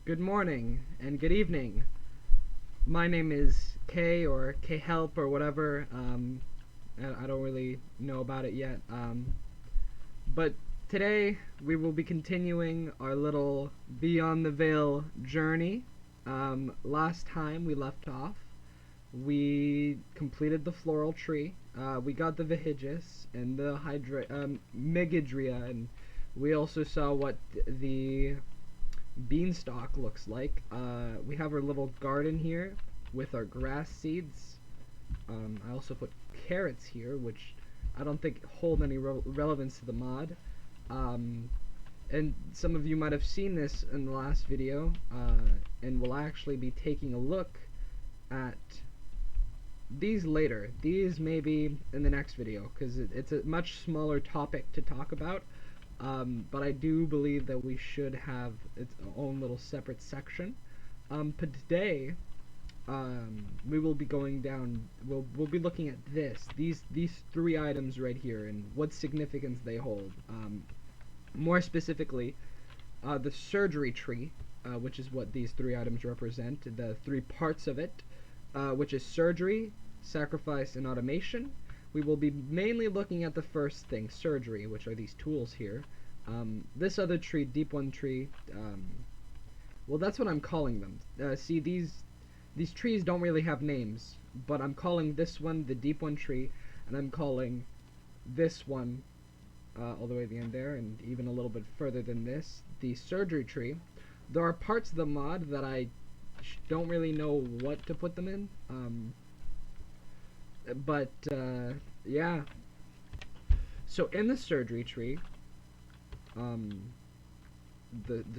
Good morning and good evening. My name is K or K Help or whatever. I don't really know about it yet. But today we will be continuing our little Beyond the Veil journey. Last time we left off, we completed the floral tree. We got the Vehigis and the Megadria, and we also saw what the beanstalk looks like. We have our little garden here with our grass seeds. I also put carrots here, which I don't think hold any relevance to the mod. And some of you might have seen this in the last video, and we'll actually be taking a look at these later. These maybe in the next video, because it's a much smaller topic to talk about. But I do believe that we should have its own little separate section. But today, we will be going down. We'll be looking at these three items right here and what significance they hold. More specifically, the surgery tree, which is what these three items represent. The three parts of it, which is surgery, sacrifice, and automation. We will be mainly looking at the first thing, surgery, which are these tools here. This other tree, deep one tree, well, that's what I'm calling them. See, these trees don't really have names, but I'm calling this one the deep one tree, and I'm calling this one, all the way to the end there, and even a little bit further than this, the surgery tree. There are parts of the mod that I don't really know what to put them in, but yeah. So in the surgery tree, the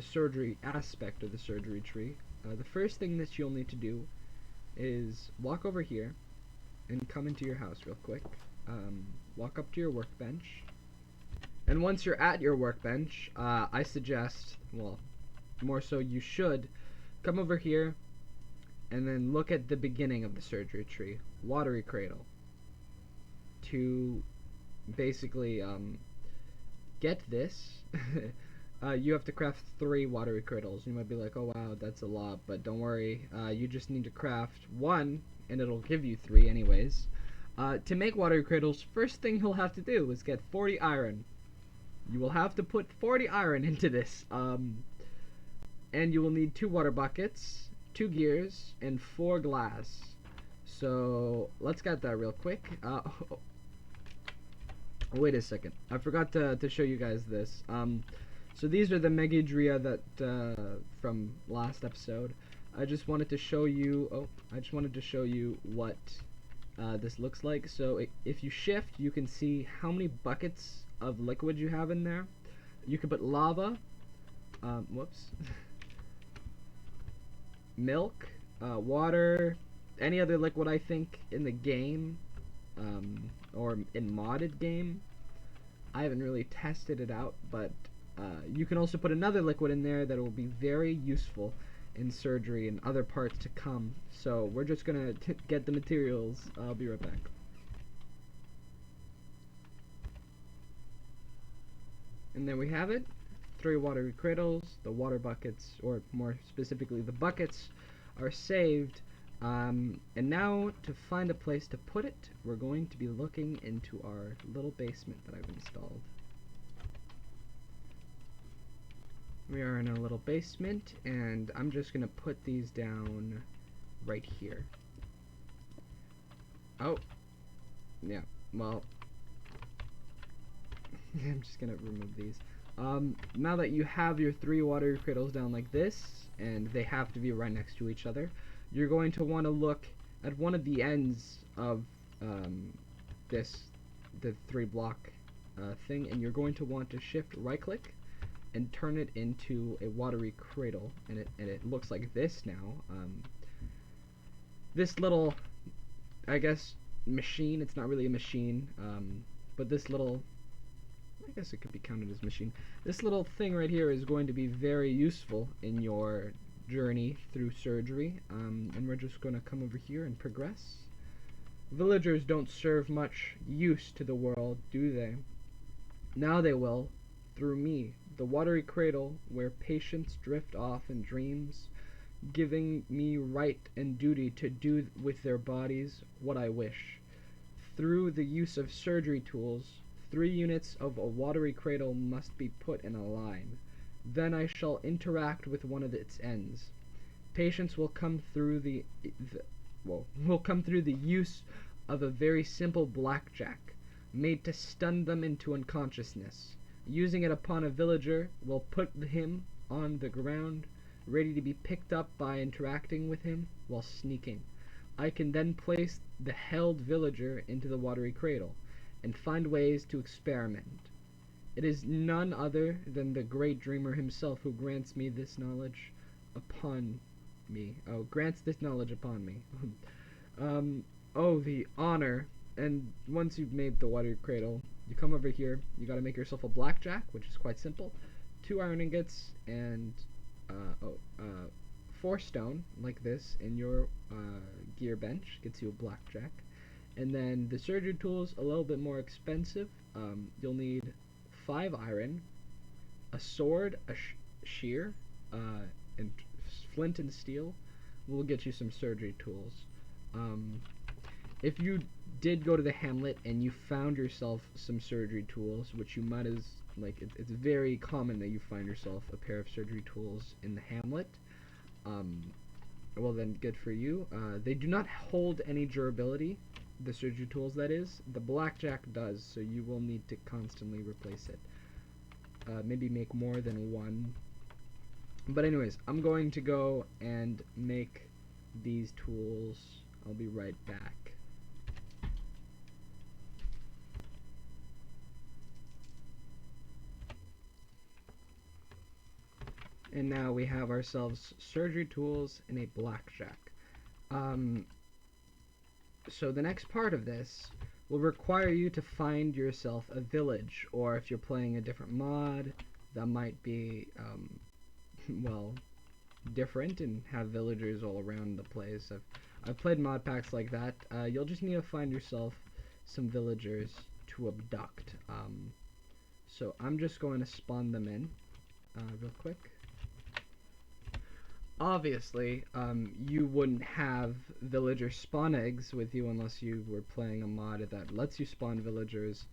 surgery aspect of the surgery tree, the first thing that you'll need to do is walk over here and come into your house real quick. Walk up to your workbench, and once you're at your workbench, I suggest, well, more so you should come over here and then look at the beginning of the surgery tree, Watery Cradle, to basically get this. You have to craft 3 Watery Cradles. You might be like, oh wow, that's a lot, but don't worry, you just need to craft 1 and it'll give you 3 anyways. To make Watery Cradles, first thing you'll have to do is get 40 iron. You will have to put 40 iron into this, and you will need 2 water buckets, 2 gears, and 4 glass. So let's get that real quick. Wait a second, I forgot to show you guys this. So these are the Megadria that from last episode. I just wanted to show you what this looks like. So if you shift, you can see how many buckets of liquid you have in there. You can put lava, whoops, milk, water, any other liquid I think in the game, or in modded game. I haven't really tested it out, but you can also put another liquid in there that will be very useful in surgery and other parts to come. So we're just gonna get the materials. I'll be right back. And there we have it. 3 watery cradles. The water buckets, or more specifically the buckets, are saved. And now to find a place to put it, we're going to be looking into our little basement that I've installed. We are in a little basement, and I'm just gonna put these down right here. Oh, yeah, well, I'm just gonna remove these. Now that you have your 3 water cradles down like this, and they have to be right next to each other, you're going to want to look at one of the ends of the 3 block thing, and you're going to want to shift right click and turn it into a watery cradle, and it looks like this now. This little, I guess, machine, it's not really a machine, but this little, I guess it could be counted as machine. This little thing right here is going to be very useful in your journey through surgery, and we're just going to come over here and progress. Villagers don't serve much use to the world, do they? Now they will, through me, the watery cradle where patients drift off in dreams, giving me right and duty to do with their bodies what I wish. Through the use of surgery tools, 3 units of a watery cradle must be put in a line. Then I shall interact with one of its ends. Patients will come through the use of a very simple blackjack, made to stun them into unconsciousness. Using it upon a villager will put him on the ground, ready to be picked up by interacting with him while sneaking. I can then place the held villager into the watery cradle, and find ways to experiment. It is none other than the great dreamer himself who grants me this knowledge upon me. Oh, grants this knowledge upon me. Oh, the honor. And once you've made the watery cradle, you come over here. You gotta make yourself a blackjack, which is quite simple. 2 iron ingots and 4 stone, like this, in your gear bench. Gets you a blackjack. And then the surgery tools, a little bit more expensive. You'll need 5 iron, a sword, a shear, and flint and steel will get you some surgery tools. If you did go to the hamlet and you found yourself some surgery tools, which you might as, like, it's very common that you find yourself a pair of surgery tools in the hamlet, well then, good for you. They do not hold any durability, the surgery tools that is. The blackjack does, so you will need to constantly replace it. Maybe make more than one. But anyways, I'm going to go and make these tools. I'll be right back. And now we have ourselves surgery tools and a blackjack. So the next part of this will require you to find yourself a village, or if you're playing a different mod, that might be, well, different and have villagers all around the place. I've played mod packs like that. You'll just need to find yourself some villagers to abduct. So I'm just going to spawn them in real quick. Obviously, you wouldn't have villager spawn eggs with you unless you were playing a mod that lets you spawn villagers.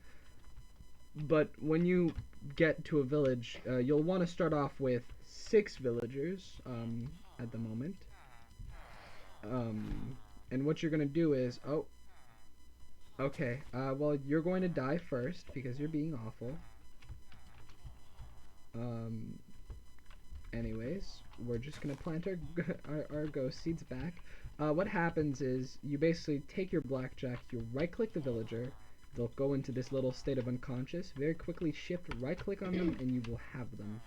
But when you get to a village, you'll want to start off with 6 villagers at the moment. And what you're going to do is, oh, okay, well, you're going to die first because you're being awful. Anyways, we're just gonna plant our ghost seeds back. What happens is you basically take your blackjack, you right-click the villager, they'll go into this little state of unconscious, very quickly shift right-click on them, and you will have them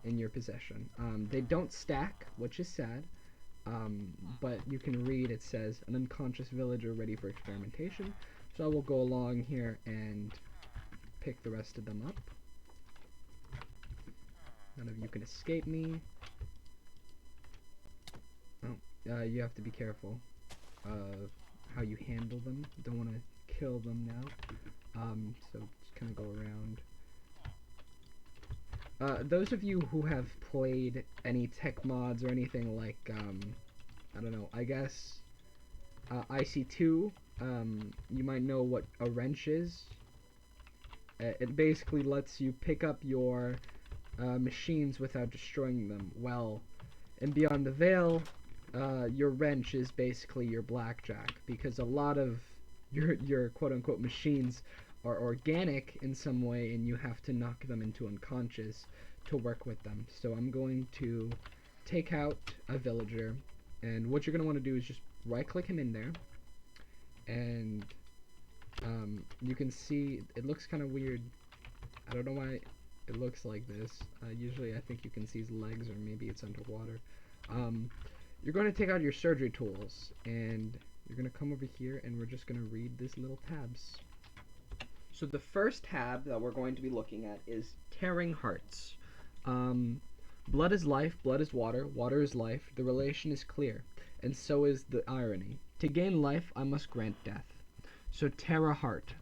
in your possession. They don't stack, which is sad, but you can read it says an unconscious villager ready for experimentation. So I will go along here and pick the rest of them up. None of you can escape me. Oh, you have to be careful of how you handle them. Don't want to kill them now. So just kind of go around. Those of you who have played any tech mods or anything like, I don't know, I guess IC2, you might know what a wrench is. It basically lets you pick up your machines without destroying them. Well, in Beyond the Veil, your wrench is basically your blackjack, because a lot of your quote-unquote machines are organic in some way, and you have to knock them into unconscious to work with them. So I'm going to take out a villager, and what you're going to want to do is just right-click him in there, and you can see it looks kind of weird. I don't know why it looks like this. Usually I think you can see his legs, or maybe it's underwater. You're going to take out your surgery tools, and you're going to come over here, and we're just going to read these little tabs. So the first tab that we're going to be looking at is Tearing Hearts. Blood is life, blood is water, water is life, the relation is clear, and so is the irony. To gain life, I must grant death. So tear a heart.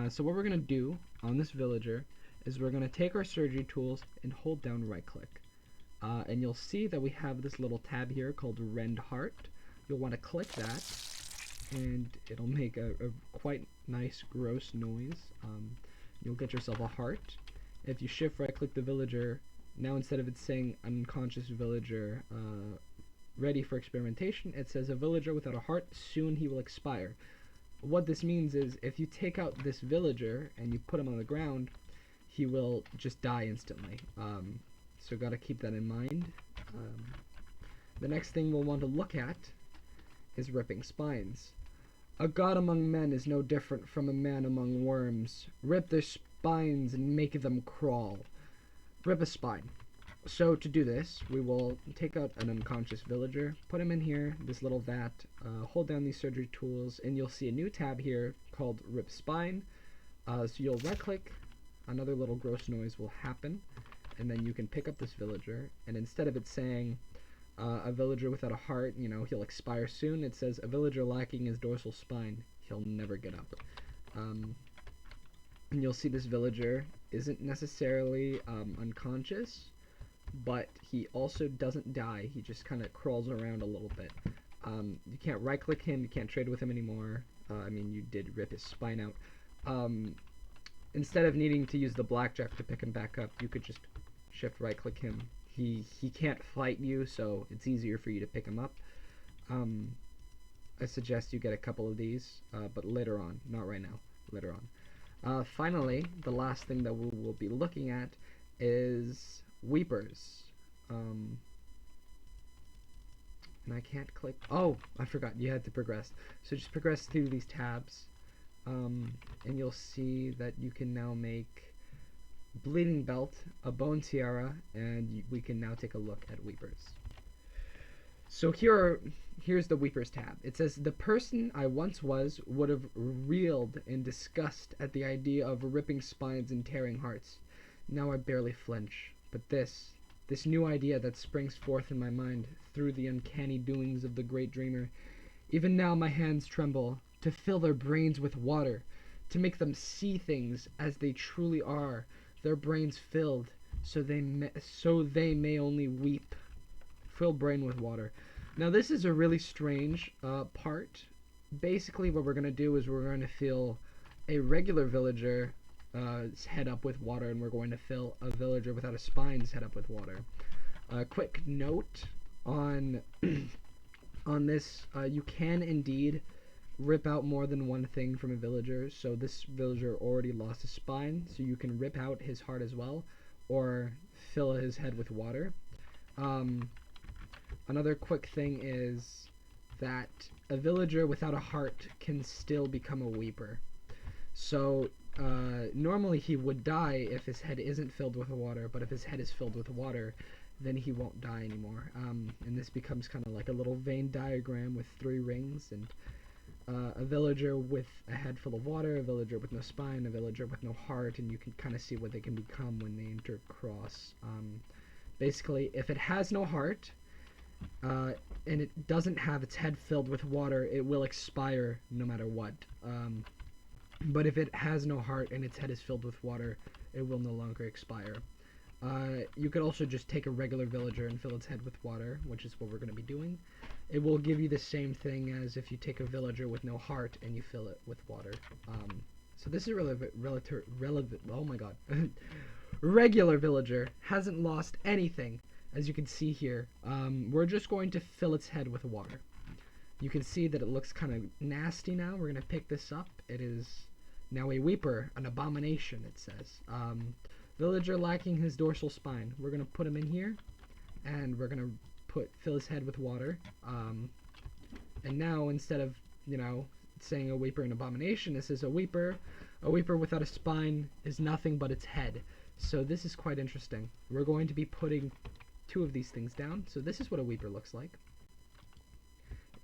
So what we're going to do on this villager is we're going to take our surgery tools and hold down right click. And you'll see that we have this little tab here called Rend Heart. You'll want to click that, and it'll make a quite nice gross noise. You'll get yourself a heart. If you shift right click the villager, now instead of it saying unconscious villager ready for experimentation, it says a villager without a heart, soon he will expire. What this means is if you take out this villager and you put him on the ground, he will just die instantly. So gotta keep that in mind. The next thing we'll want to look at is ripping spines. A god among men is no different from a man among worms. Rip their spines and make them crawl. Rip a spine. So to do this, we will take out an unconscious villager, put him in here, this little vat, hold down these surgery tools, and you'll see a new tab here called Rip Spine. So you'll right click, another little gross noise will happen, and then you can pick up this villager, and instead of it saying a villager without a heart, you know, he'll expire soon, it says a villager lacking his dorsal spine, he'll never get up. And you'll see this villager isn't necessarily unconscious, but he also doesn't die. He just kind of crawls around a little bit. You can't right click him, you can't trade with him anymore. I mean, you did rip his spine out. Instead of needing to use the blackjack to pick him back up, you could just shift right click him. He can't fight you, so it's easier for you to pick him up. I suggest you get a couple of these, but later on, not right now, later on. Finally, the last thing that we will be looking at is weepers. And I can't click. Oh, I forgot. You had to progress. So just progress through these tabs, and you'll see that you can now make bleeding belt, a bone tiara, and we can now take a look at weepers. So here's the weepers tab. It says the person I once was would have reeled in disgust at the idea of ripping spines and tearing hearts. Now I barely flinch. But this new idea that springs forth in my mind through the uncanny doings of the great dreamer, even now my hands tremble, to fill their brains with water, to make them see things as they truly are, their brains filled, so they may only weep. Fill brain with water. Now this is a really strange part. Basically what we're going to do is we're going to fill a regular villager head up with water, and we're going to fill a villager without a spine's head up with water. Quick note on on this, you can indeed rip out more than one thing from a villager. So this villager already lost a spine, so you can rip out his heart as well, or fill his head with water. Another quick thing is that a villager without a heart can still become a weeper. So normally he would die if his head isn't filled with water, but if his head is filled with water, then he won't die anymore. And this becomes kind of like a little Venn diagram with 3 rings, and a villager with a head full of water, a villager with no spine, a villager with no heart, and you can kind of see what they can become when they intercross. Basically, if it has no heart, and it doesn't have its head filled with water, it will expire no matter what. But if it has no heart and its head is filled with water, it will no longer expire. You could also just take a regular villager and fill its head with water, which is what we're going to be doing. It will give you the same thing as if you take a villager with no heart and you fill it with water. So this is relevant. Oh my god. Regular villager hasn't lost anything, as you can see here. We're just going to fill its head with water. You can see that it looks kind of nasty now. We're going to pick this up. It is now a weeper, an abomination, it says. Villager lacking his dorsal spine. We're going to put him in here, and we're going to fill his head with water. And now, instead of, saying a weeper, an abomination, this is a weeper. A weeper without a spine is nothing but its head. So this is quite interesting. We're going to be putting 2 of these things down. So this is what a weeper looks like.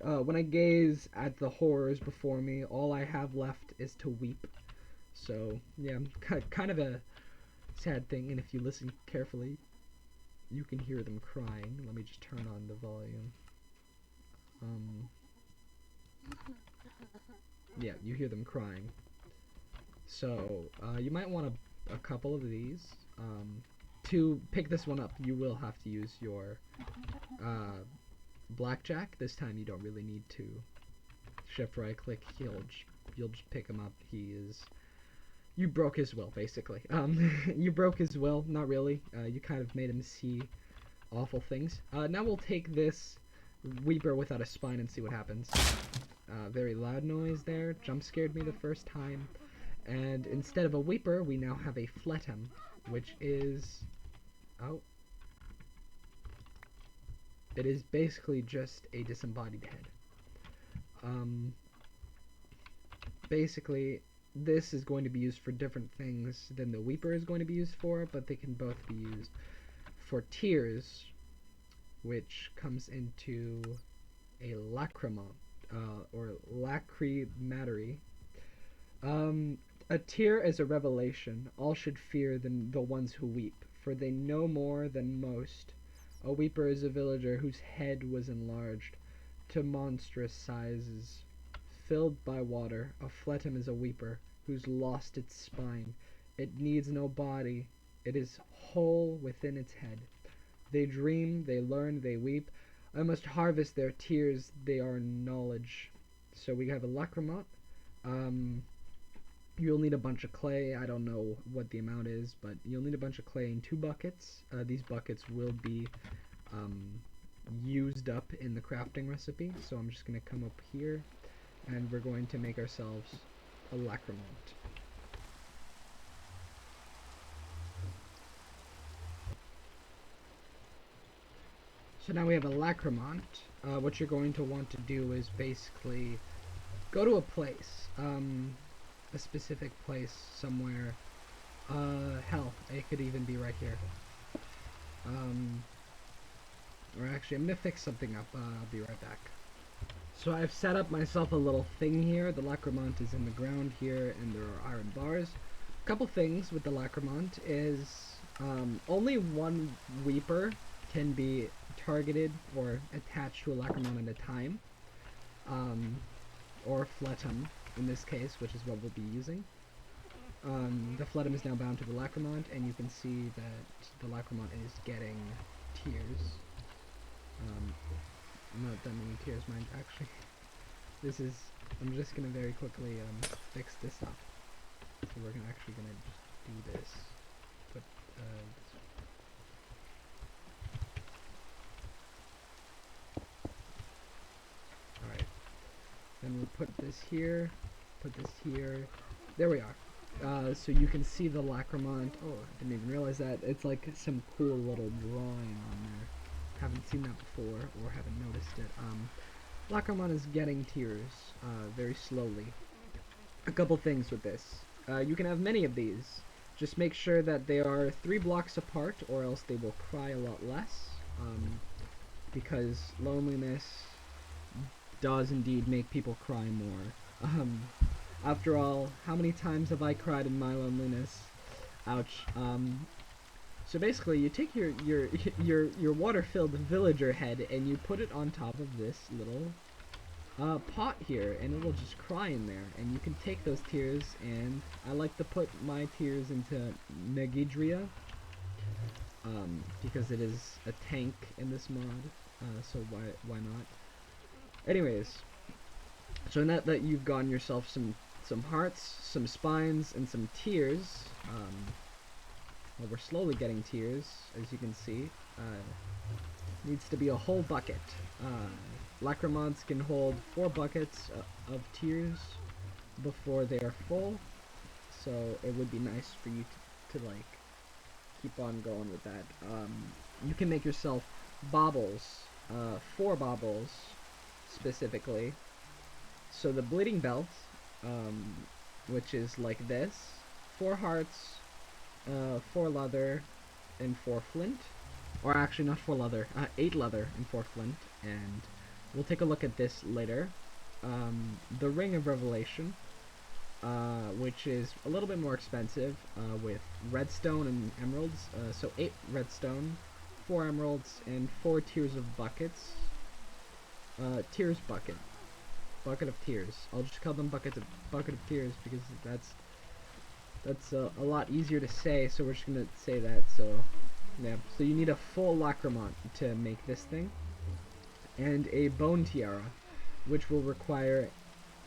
When I gaze at the horrors before me, all I have left is to weep. So, yeah, kind of a sad thing, and if you listen carefully, you can hear them crying. Let me just turn on the volume. Yeah, you hear them crying. So, you might want to a couple of these. To pick this one up, you will have to use your blackjack. This time you don't really need to shift right click. You'll just pick him up. You broke his will, basically. You broke his will, not really. You kind of made him see awful things. Now we'll take this Weeper without a spine and see what happens. Very loud noise there. Jump scared me the first time. And instead of a Weeper, we now have a Fletum, which is... oh. It is basically just a disembodied head. Basically, this is going to be used for different things than the Weeper is going to be used for, but they can both be used for tears, which comes into a Lacrimal, or Lacrimal. A tear is a revelation. All should fear the ones who weep, for they know more than most. A Weeper is a villager whose head was enlarged to monstrous sizes, filled by water. A Fletum is a Weeper who's lost its spine. It needs no body. It is whole within its head. They dream, they learn, they weep. I must harvest their tears, they are knowledge. So we have a Lacrimal. You'll need a bunch of clay. I don't know what the amount is, but you'll need a bunch of clay in 2 buckets. These buckets will be used up in the crafting recipe, so I'm just going to come up here, and we're going to make ourselves a Lacrimal. So now we have a Lacrimal. What you're going to want to do is basically go to a place, a specific place somewhere. Hell, it could even be right here. Or actually, I'm gonna fix something up. I'll be right back. So I've set up myself a little thing here. The Lacrimal is in the ground here, and there are iron bars. A couple things with the Lacrimal is only one Weeper can be targeted or attached to a Lacrimal at a time, or Fletum in this case, which is what we'll be using. The Fletum is now bound to the Lacrimal, and you can see that the Lacrimal is getting tears. Not that many tears, mind, actually. I'm just gonna very quickly fix this up. So we're actually gonna just do this. Put alright. Then we'll put this here, there we are. So you can see the Lacrimal. Oh, I didn't even realize that. It's like some cool little drawing on there. Haven't seen that before, or haven't noticed it. Lacrimal is getting tears, very slowly. A couple things with this. You can have many of these. Just make sure that they are 3 blocks apart, or else they will cry a lot less. Because loneliness does indeed make people cry more. After all, how many times have I cried in my loneliness? Ouch. So basically, you take your water-filled villager head and you put it on top of this little pot here, and it will just cry in there. And you can take those tears, and I like to put my tears into Megidria, because it is a tank in this mod. So why not? Anyways, so now that you've gotten yourself some hearts, some spines, and some tears. Well, we're slowly getting tears, as you can see. Needs to be a whole bucket. Lacrimals can hold 4 buckets of tears before they are full, so it would be nice for you to like keep on going with that. You can make yourself baubles, 4 baubles specifically. So the bleeding belt, which is like this, 4 hearts, 4 leather, and 4 flint. Or actually, not 4 leather, 8 leather and 4 flint. And we'll take a look at this later. The Ring of Revelation, which is a little bit more expensive, with redstone and emeralds. So 8 redstone, 4 emeralds, and 4 tiers of buckets. Tears bucket. Bucket of tears. I'll just call them bucket of tears because That's a lot easier to say, so we're just gonna say that. So, yeah. So you need a full Lacrimal to make this thing, and a bone tiara, which will require,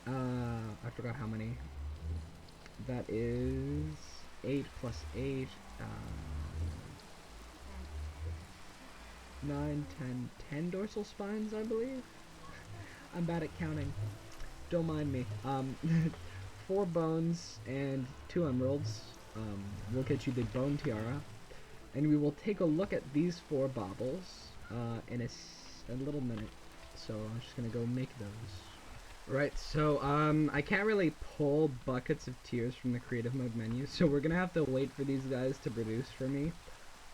I forgot how many. That is 8 plus 8, 9, 10, 10 dorsal spines, I believe. I'm bad at counting. Don't mind me. 4 bones and 2 emeralds will get you the bone tiara, and we will take a look at these 4 baubles in a little minute. So I'm just gonna go make those. Right, so I can't really pull buckets of tears from the creative mode menu, so we're gonna have to wait for these guys to produce for me.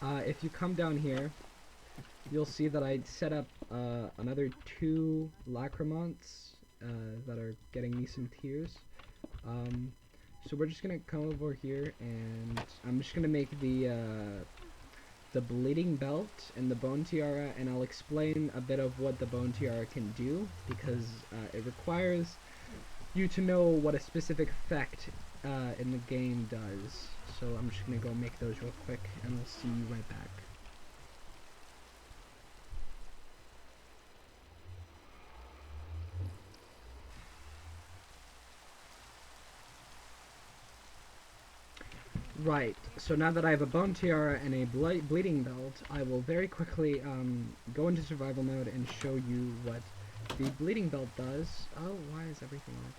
If you come down here, you'll see that I set up another 2 lacrimals that are getting me some tears. So we're just gonna come over here, and I'm just gonna make the bleeding belt and the bone tiara, and I'll explain a bit of what the bone tiara can do, because it requires you to know what a specific effect in the game does. So I'm just gonna go make those real quick, and we'll see you right back. Right, so now that I have a bone tiara and a bleeding belt, I will very quickly go into survival mode and show you what the bleeding belt does. Oh, why is everything like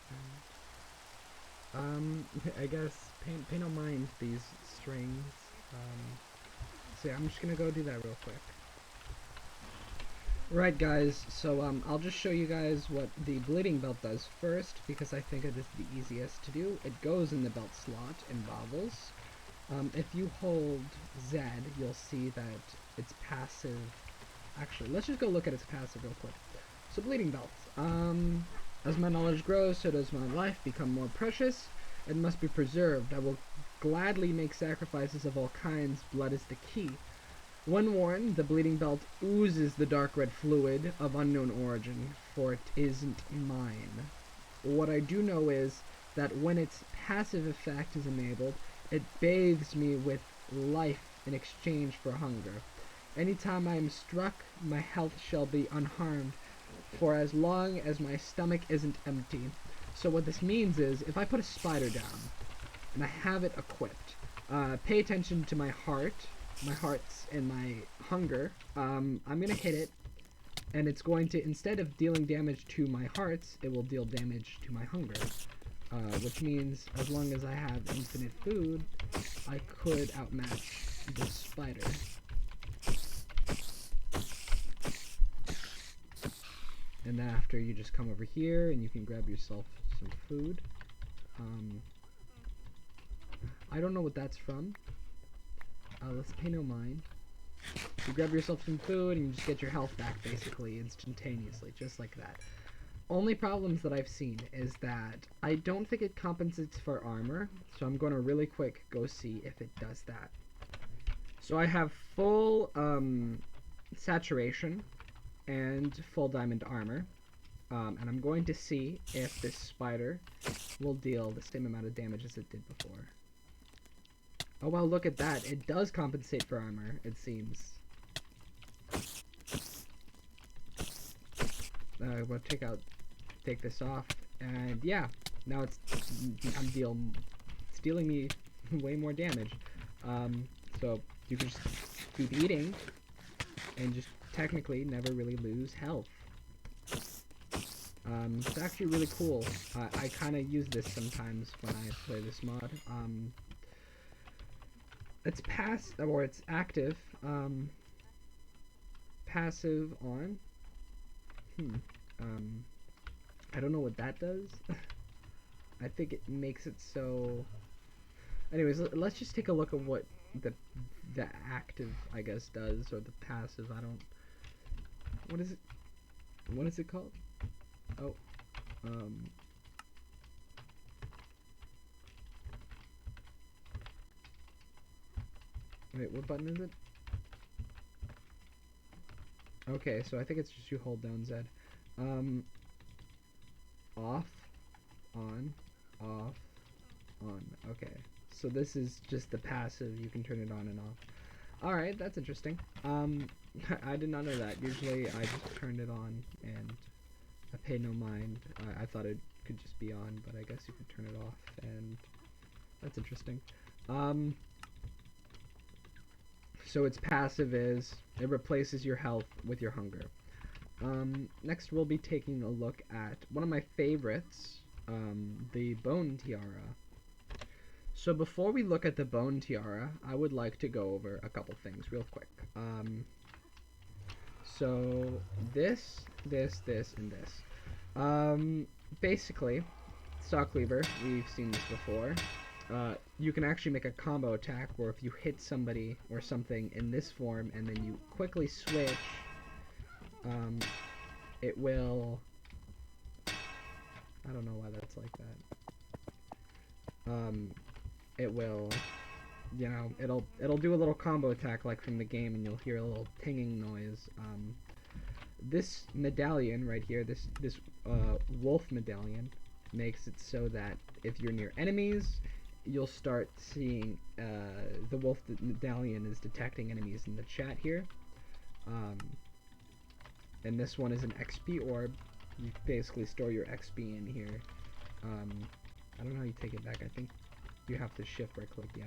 that? I guess pay no mind these strings. So yeah, I'm just gonna go do that real quick. Right, guys, so I'll just show you guys what the bleeding belt does first, because I think it is the easiest to do. It goes in the belt slot in baubles. If you hold Z, you'll see that its passive... Actually, let's just go look at its passive real quick. So, bleeding belt. As my knowledge grows, so does my life become more precious. It must be preserved. I will gladly make sacrifices of all kinds. Blood is the key. When worn, the bleeding belt oozes the dark red fluid of unknown origin, for it isn't mine. What I do know is that when its passive effect is enabled, it bathes me with life in exchange for hunger. Anytime I am struck, my health shall be unharmed, for as long as my stomach isn't empty. So what this means is, if I put a spider down, and I have it equipped, pay attention to my hearts and my hunger. I'm gonna hit it, and it's going to, instead of dealing damage to my hearts, it will deal damage to my hunger. Which means, as long as I have infinite food, I could outmatch this spider. And then after, you just come over here, and you can grab yourself some food. I don't know what that's from. Let's pay no mind. You grab yourself some food, and you just get your health back, basically, instantaneously, just like that. Only problems that I've seen is that I don't think it compensates for armor, so I'm going to really quick go see if it does that. So I have full saturation and full diamond armor, and I'm going to see if this spider will deal the same amount of damage as it did before. Oh well, look at that. It does compensate for armor, it seems. We'll take this off, and yeah, now it's dealing me way more damage. So you can just keep eating, and just technically never really lose health. It's actually really cool. I kind of use this sometimes when I play this mod. It's it's active. Passive on. I don't know what that does. I think it makes it so... Anyways, let's just take a look at what the active, I guess, does, or the passive. I don't... What is it? What is it called? Oh, wait, what button is it? Okay, so I think it's just you hold down Z. Off, on, off, on. Okay, So this is just the passive. You can turn it on and off. Alright, that's interesting. I did not know that. Usually I just turned it on and I pay no mind. I thought it could just be on, but I guess you can turn it off, and that's interesting. So its passive is it replaces your health with your hunger. Next we'll be taking a look at one of my favorites, the Bone Tiara. So before we look at the Bone Tiara, I would like to go over a couple things real quick. So this, and this. Basically, Stock Cleaver, we've seen this before. You can actually make a combo attack where if you hit somebody or something in this form and then you quickly switch, it will... I don't know why that's like that. It will, you know, it'll do a little combo attack like from the game, and you'll hear a little pinging noise. This medallion right here, this wolf medallion, makes it so that if you're near enemies, you'll start seeing the wolf medallion is detecting enemies in the chat here. And this one is an XP orb. You basically store your XP in here. I don't know how you take it back. I think you have to shift right click, yeah.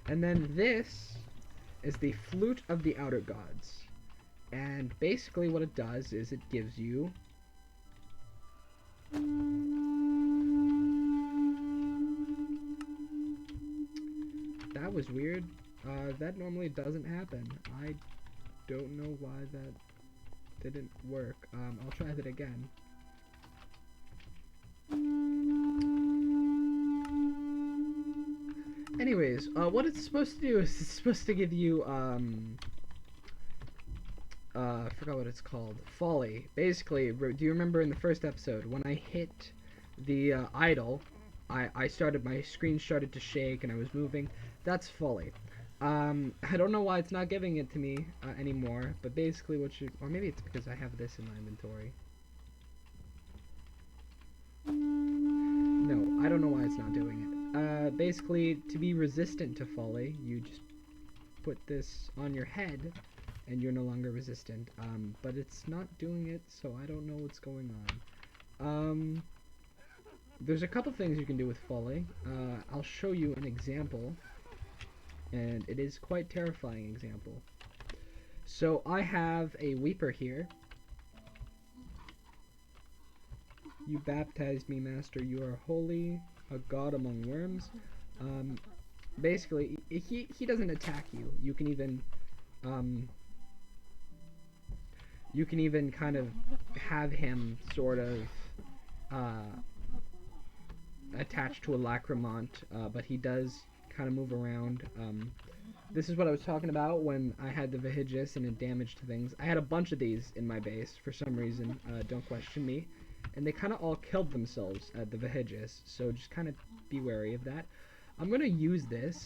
And then this is the Flute of the Outer Gods. And basically what it does is it gives you that was weird. That normally doesn't happen. I don't know why that didn't work. I'll try that again. Anyways, what it's supposed to do is it's supposed to give you, I forgot what it's called. Folly. Basically, do you remember in the first episode, when I hit the idol, my screen started to shake and I was moving? That's Folly. I don't know why it's not giving it to me anymore, but basically or maybe it's because I have this in my inventory. No, I don't know why it's not doing it. Basically, to be resistant to Folly, you just put this on your head, and you're no longer resistant. But it's not doing it, so I don't know what's going on. There's a couple things you can do with Folly. I'll show you an example, and it is quite terrifying example. So I have a Weeper here. You baptized me, Master. You are holy, a god among worms. Basically, he doesn't attack you. You can even kind of have him sort of attached to a Lacrimal, but he does kind of move around. This is what I was talking about when I had the Vehigis and it damaged things. I had a bunch of these in my base for some reason. Don't question me. And they kind of all killed themselves at the Vehigis, so just kind of be wary of that. I'm going to use this,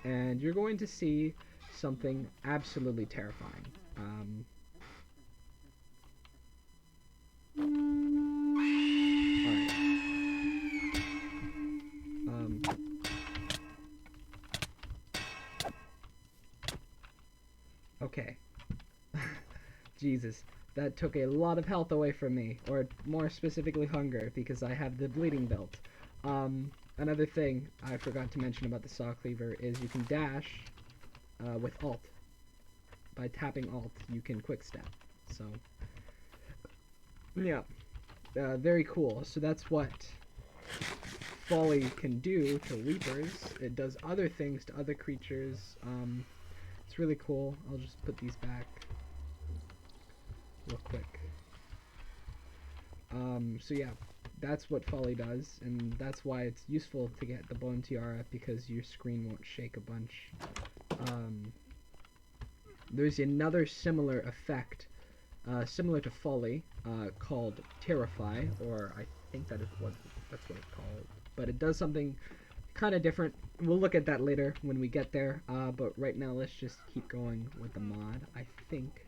and you're going to see something absolutely terrifying. Okay. Jesus. That took a lot of health away from me, or more specifically hunger, because I have the bleeding belt. Another thing I forgot to mention about the Saw Cleaver is you can dash with Alt. By tapping Alt, you can quick step. So, yeah, very cool. So that's what Folly can do to Weepers. It does other things to other creatures. It's really cool. I'll just put these back real quick. So yeah, that's what Folly does, and that's why it's useful to get the Bone Tiara, because your screen won't shake a bunch. There's another similar effect, similar to Folly, called Terrify, or I think that's what it's called. But it does something kind of different. We'll look at that later when we get there, but right now let's just keep going with the mod. I think,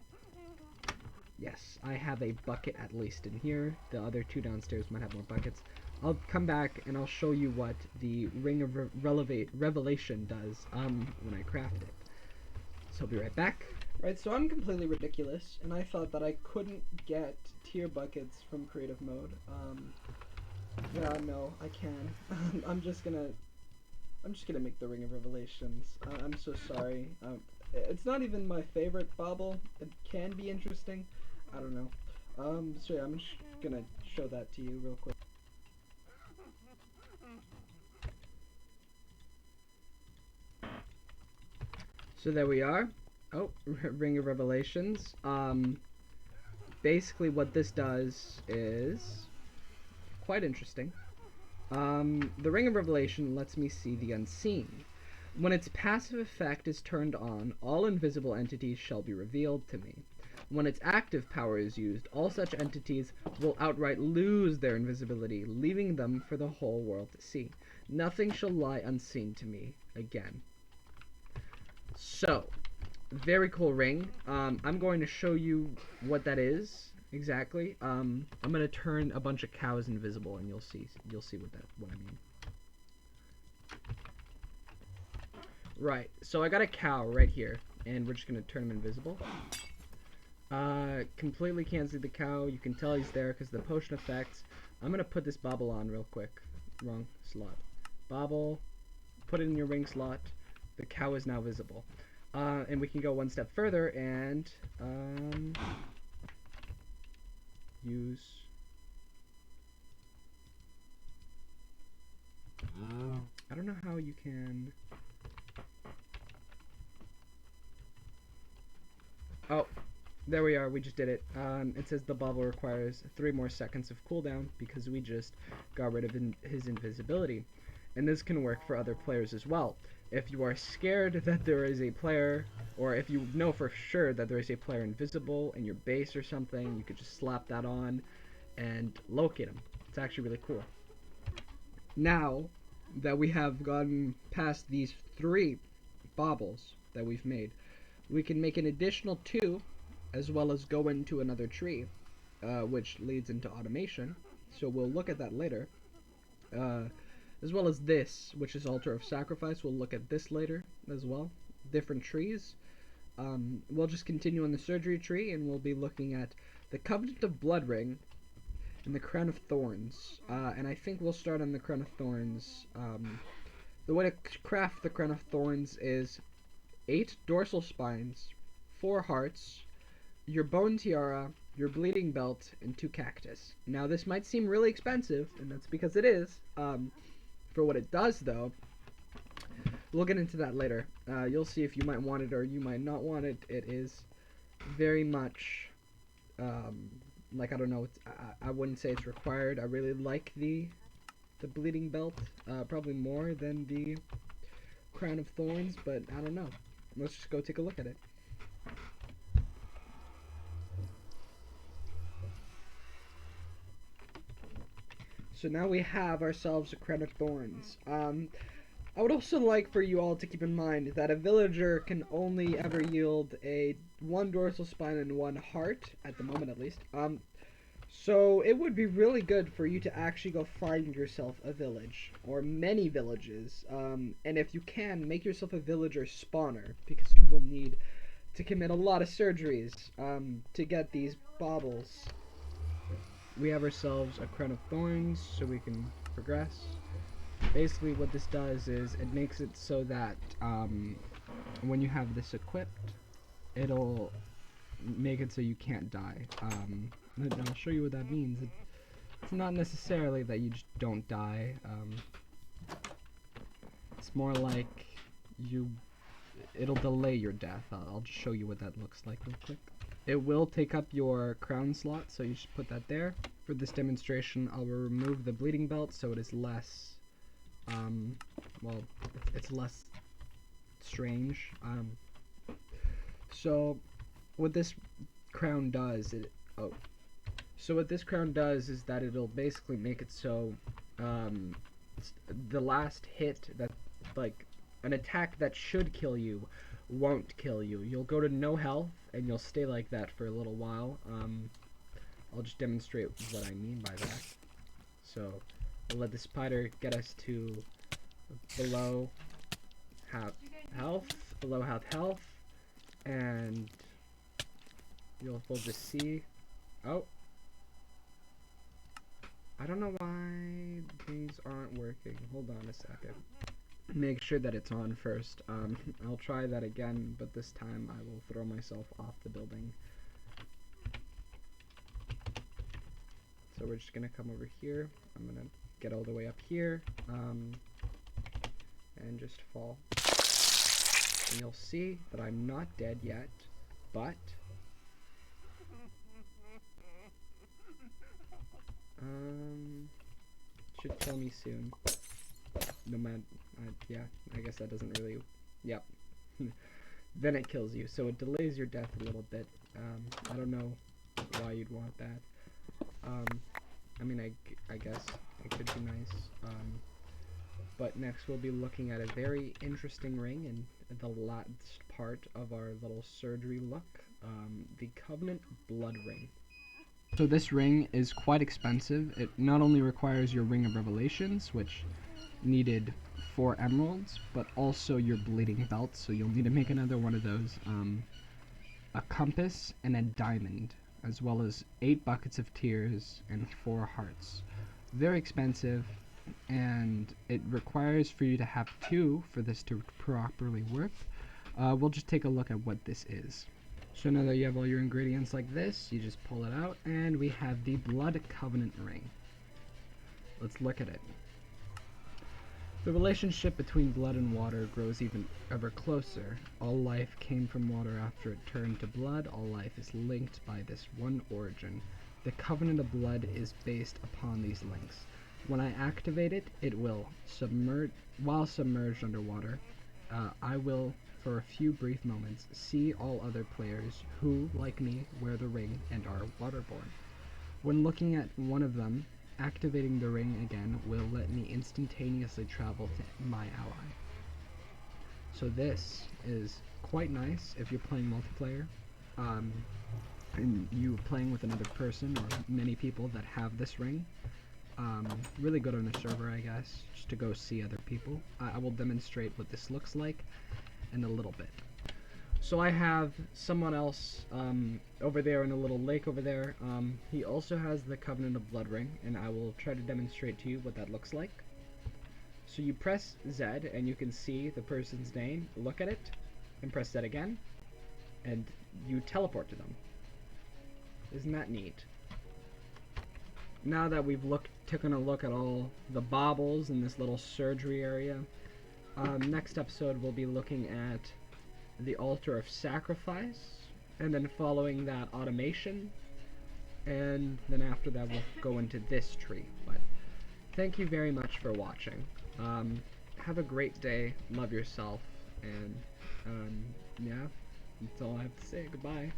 yes, I have a bucket at least in here. The other two downstairs might have more buckets. I'll come back and I'll show you what the Ring of Revelation does when I craft it. So I'll be right back. Right, so I'm completely ridiculous, and I thought that I couldn't get tier buckets from creative mode. Yeah, no, I can. I'm just gonna make the Ring of Revelations. I'm so sorry. It's not even my favorite bauble. It can be interesting. I don't know. So yeah, I'm just gonna show that to you real quick. So there we are. Oh, Ring of Revelations. Basically what this does is quite interesting. The Ring of Revelation lets me see the unseen. When its passive effect is turned on, all invisible entities shall be revealed to me. When its active power is used, all such entities will outright lose their invisibility, leaving them for the whole world to see. Nothing shall lie unseen to me again. So, very cool ring. I'm going to show you what that is exactly. I'm gonna turn a bunch of cows invisible, and you'll see what I mean. Right. So I got a cow right here, and we're just gonna turn him invisible. Completely can't see the cow. You can tell he's there because the potion effects. I'm gonna put this bauble on real quick. Wrong slot. Bauble. Put it in your ring slot. The cow is now visible. And we can go one step further and use I don't know how you can. Oh, there we are. We just did it. It says the bauble requires 3 more seconds of cooldown because we just got rid of his invisibility. And this can work for other players as well. If you are scared that there is a player, or if you know for sure that there is a player invisible in your base or something, you could just slap that on and locate him. It's actually really cool. Now that we have gotten past these 3 baubles that we've made, we can make an additional 2, as well as go into another tree, which leads into automation. So we'll look at that later. As well as this, which is Altar of Sacrifice. We'll look at this later as well. Different trees. We'll just continue on the surgery tree, and we'll be looking at the Covenant of Blood Ring and the Crown of Thorns. And I think we'll start on the Crown of Thorns. The way to craft the Crown of Thorns is 8 dorsal spines, 4 hearts, your bone tiara, your bleeding belt, and 2 cactus. Now this might seem really expensive, and that's because it is. For what it does, though, we'll get into that later. You'll see if you might want it or you might not want it. It is very much, like, I don't know, I wouldn't say it's required. I really like the bleeding belt, probably more than the Crown of Thorns, but I don't know. Let's just go take a look at it. So now we have ourselves a Crown of Thorns. I would also like for you all to keep in mind that a villager can only ever yield 1 dorsal spine and 1 heart, at the moment at least. So it would be really good for you to actually go find yourself a village, or many villages, and if you can, make yourself a villager spawner, because you will need to commit a lot of surgeries to get these baubles. We have ourselves a Crown of Thorns, so we can progress. Basically what this does is it makes it so that when you have this equipped, it'll make it so you can't die. And I'll show you what that means. It's not necessarily that you just don't die. It's more like it'll delay your death. I'll just show you what that looks like real quick. It will take up your crown slot, so you should put that there. For this demonstration, I'll remove the bleeding belt so it is less, well, it's less strange. So what this crown does, so what this crown does is that it'll basically make it so the last hit that, like, an attack that should kill you won't kill you. You'll go to no health and you'll stay like that for a little while. I'll just demonstrate what I mean by that. So We'll let the spider get us to below half health, and we'll just see. Oh, I don't know why these aren't working. Hold on a second. Make sure that it's on first. I'll try that again, but this time I will throw myself off the building. So we're just gonna come over here. I'm gonna get all the way up here, and just fall. And you'll see that I'm not dead yet, but should kill me soon. No matter, yeah, I guess that doesn't really, yep. Then it kills you, so it delays your death a little bit. I don't know why you'd want that. I mean, I guess it could be nice. But next we'll be looking at a very interesting ring and the last part of our little surgery look, the Covenant Blood Ring. So this ring is quite expensive. It not only requires your Ring of Revelations, which needed 4 emeralds, but also your bleeding belt, so you'll need to make another one of those, a compass and a diamond, as well as 8 buckets of tears and 4 hearts. Very expensive, and it requires for you to have 2 for this to properly work. We'll just take a look at what this is. So now that you have all your ingredients like this, you just pull it out, and we have the Blood Covenant Ring. Let's look at it. The relationship between blood and water grows even ever closer. All life came from water after it turned to blood. All life is linked by this one origin. The Covenant of Blood is based upon these links. When I activate it, it will submerge. While submerged underwater, I will, for a few brief moments, see all other players who, like me, wear the ring and are waterborne. When looking at one of them, activating the ring again will let me instantaneously travel to my ally. So this is quite nice if you're playing multiplayer, and you playing with another person or many people that have this ring. Really good on a server, I guess, just to go see other people. I will demonstrate what this looks like in a little bit. So I have someone else over there in a little lake over there. He also has the Covenant of Blood Ring, and I will try to demonstrate to you what that looks like. So you press Z, and you can see the person's name. Look at it, and press Z again, and you teleport to them. Isn't that neat? Now that we've taken a look at all the baubles in this little surgery area, next episode we'll be looking at the Altar of Sacrifice, and then following that automation, and then after that we'll go into this tree. But thank you very much for watching. Have a great day, love yourself, and yeah, that's all I have to say. Goodbye.